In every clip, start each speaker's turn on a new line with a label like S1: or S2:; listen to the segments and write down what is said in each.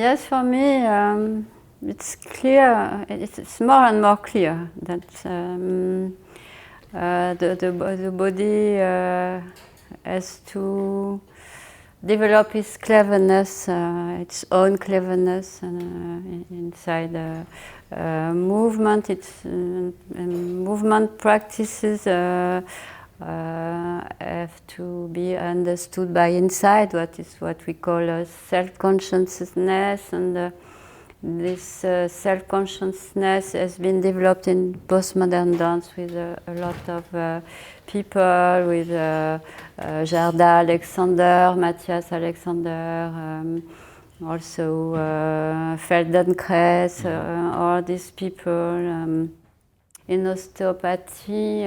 S1: Yes, for me, it's clear. It's more and more clear that the body has to develop its cleverness, its own cleverness inside movement. Its movement practices have to be understood by inside. What we call self-consciousness, and this self-consciousness has been developed in postmodern dance with a lot of people, with Gerda Alexander, Matthias Alexander, also Feldenkrais, all these people. In osteopathy,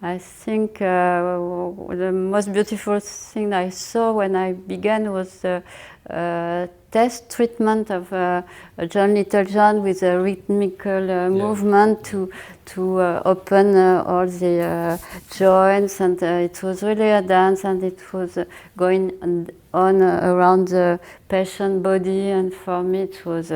S1: I think the most beautiful thing I saw when I began was the test treatment of John Littlejohn with a rhythmical movement to open all the joints, and it was really a dance, and it was going on around the patient body, and for me it was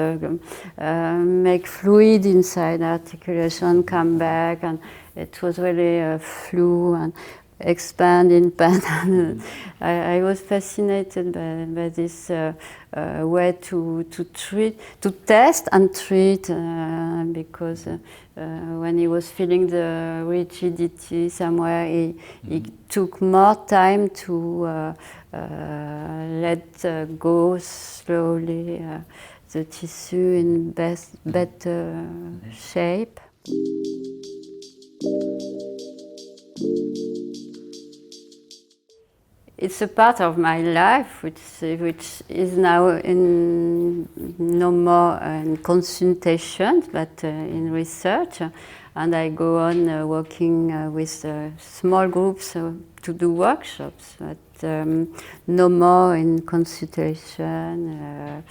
S1: make fluid inside articulation come back, and it was really a flu and expand in pain. I was fascinated by this way to test and treat, because when he was feeling the rigidity somewhere, he took more time to let go slowly the tissue in better shape. It's a part of my life which is now no more in consultations, but in research, and I go on working with small groups to do workshops, but no more in consultation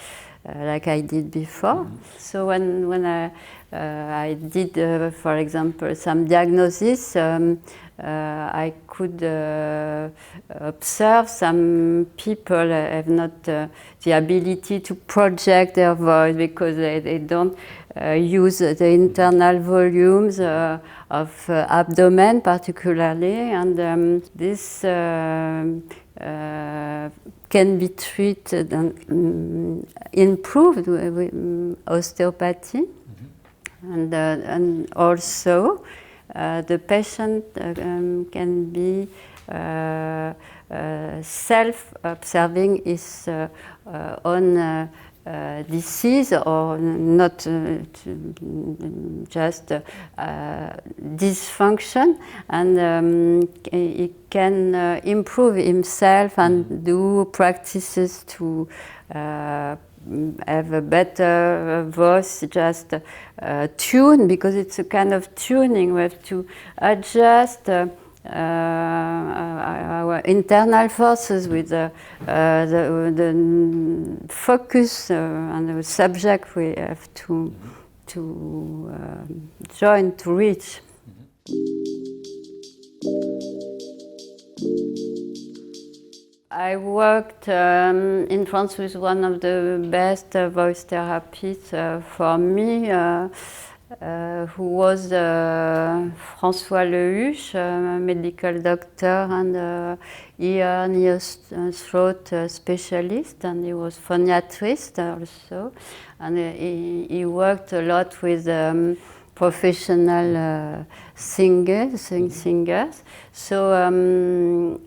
S1: like I did before. So when I did, for example, some diagnosis, I could observe some people have not the ability to project their voice because they don't use the internal volumes of abdomen particularly, and this can be treated and improved with osteopathy. And also the patient can be self-observing his own disease, or not just dysfunction, and he can improve himself and do practices to have a better voice, just tune, because it's a kind of tuning. We have to adjust our internal forces with the focus on the subject we have to join, to reach. I worked in France with one of the best voice therapists for me, who was François Lehuche, a medical doctor and ear and ear throat specialist, and he was phoniatrist also, and he worked a lot with professional singers. So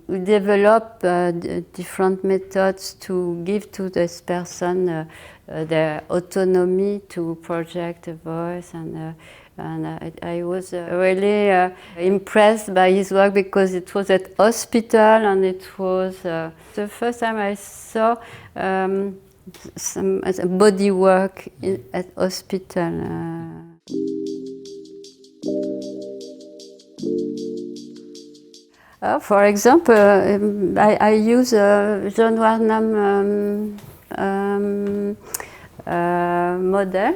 S1: we developed different methods to give to this person their autonomy to project a voice, and I was really impressed by his work, because it was at hospital, and it was the first time I saw some body work at hospital. For example, I use John Warnham model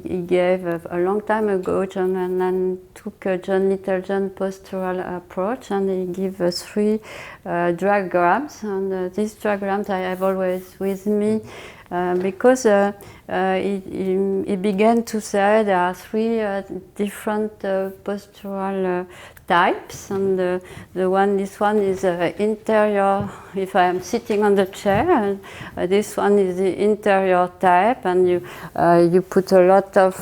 S1: he gave a long time ago. John and took John Littlejohn postural approach, and he gave us 3 diagrams. And these diagrams I have always with me because he began to say there are 3 different postural types, and this one is interior. If I am sitting on the chair, this one is the interior type, and you put a lot of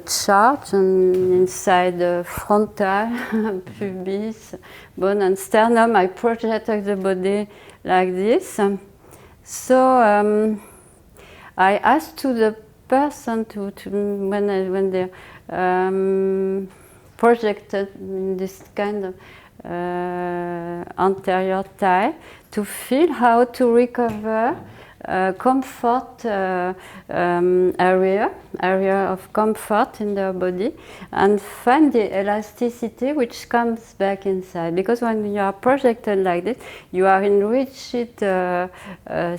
S1: charge inside the frontal, pubis, bone, and sternum. I projected the body like this. So I asked to the person when they projected in this kind of anterior type, to feel how to recover comfort area of comfort in their body, and find the elasticity which comes back inside. Because when you are projected like this, you are in rigid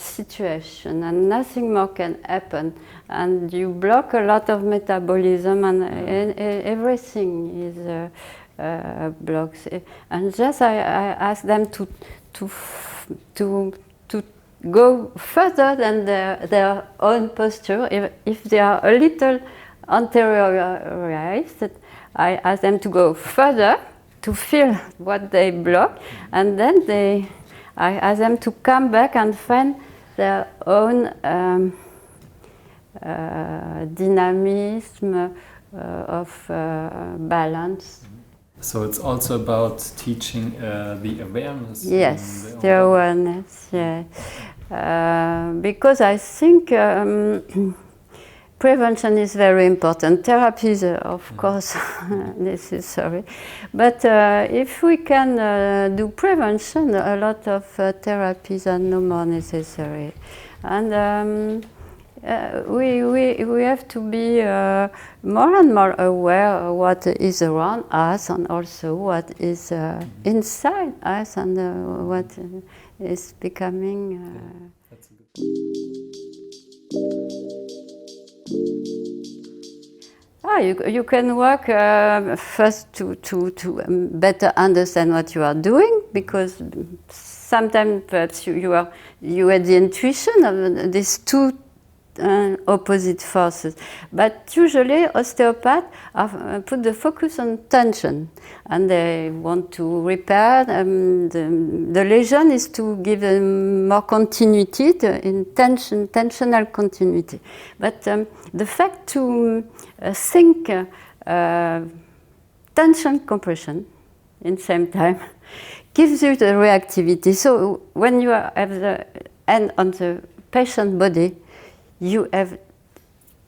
S1: situation, and nothing more can happen, and you block a lot of metabolism, and everything is blocks. And just I ask them to go further than their own posture. If they are a little anteriorized, I ask them to go further to feel what they block, and then I ask them to come back and find their own dynamism of balance.
S2: So it's also about teaching the awareness.
S1: Yes, the awareness, yeah. Because I think prevention is very important. Therapy is, of course, necessary. But if we can do prevention, a lot of therapies are no more necessary. And we have to be more and more aware of what is around us, and also what is inside us, and what is becoming.
S2: That's a good.
S1: You can work first to better understand what you are doing, because sometimes perhaps you had the intuition of these 2 opposite forces. But usually osteopaths put the focus on tension, and they want to repair. The lesion is to give them more continuity in tensional continuity. But the fact to think tension compression in the same time gives you the reactivity. So when you have the hand on the patient body, you have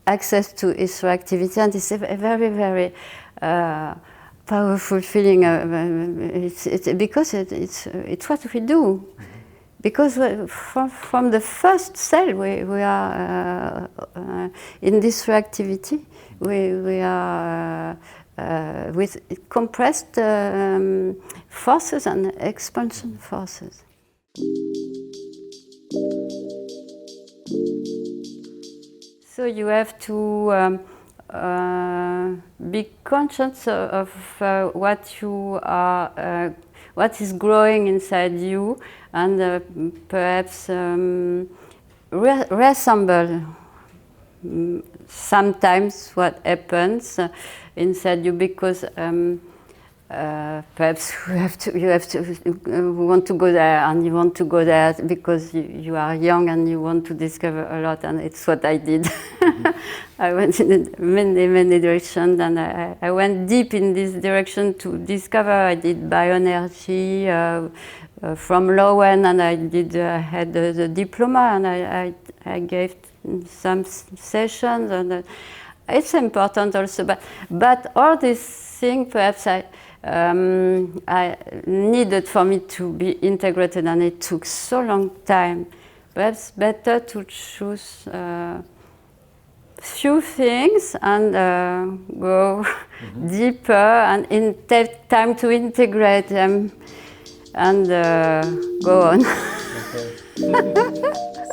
S1: access to its reactivity, and it's a very, very powerful feeling. Because it's what we do. Because from the first cell, we are in this reactivity. We are with compressed forces and expansion forces. So you have to be conscious of what you are, what is growing inside you, and perhaps reassemble sometimes what happens inside you, because perhaps you want to go there, and you want to go there because you are young and you want to discover a lot, and it's what I did. I went in many directions, and I went deep in this direction to discover. I did bioenergy from Loïc, and I had the diploma, and I gave some sessions, and it's important also. But all these things, perhaps I needed for me to be integrated, and it took so long time. Perhaps better to choose few things and go deeper, and take time to integrate them, and go on.
S2: Okay.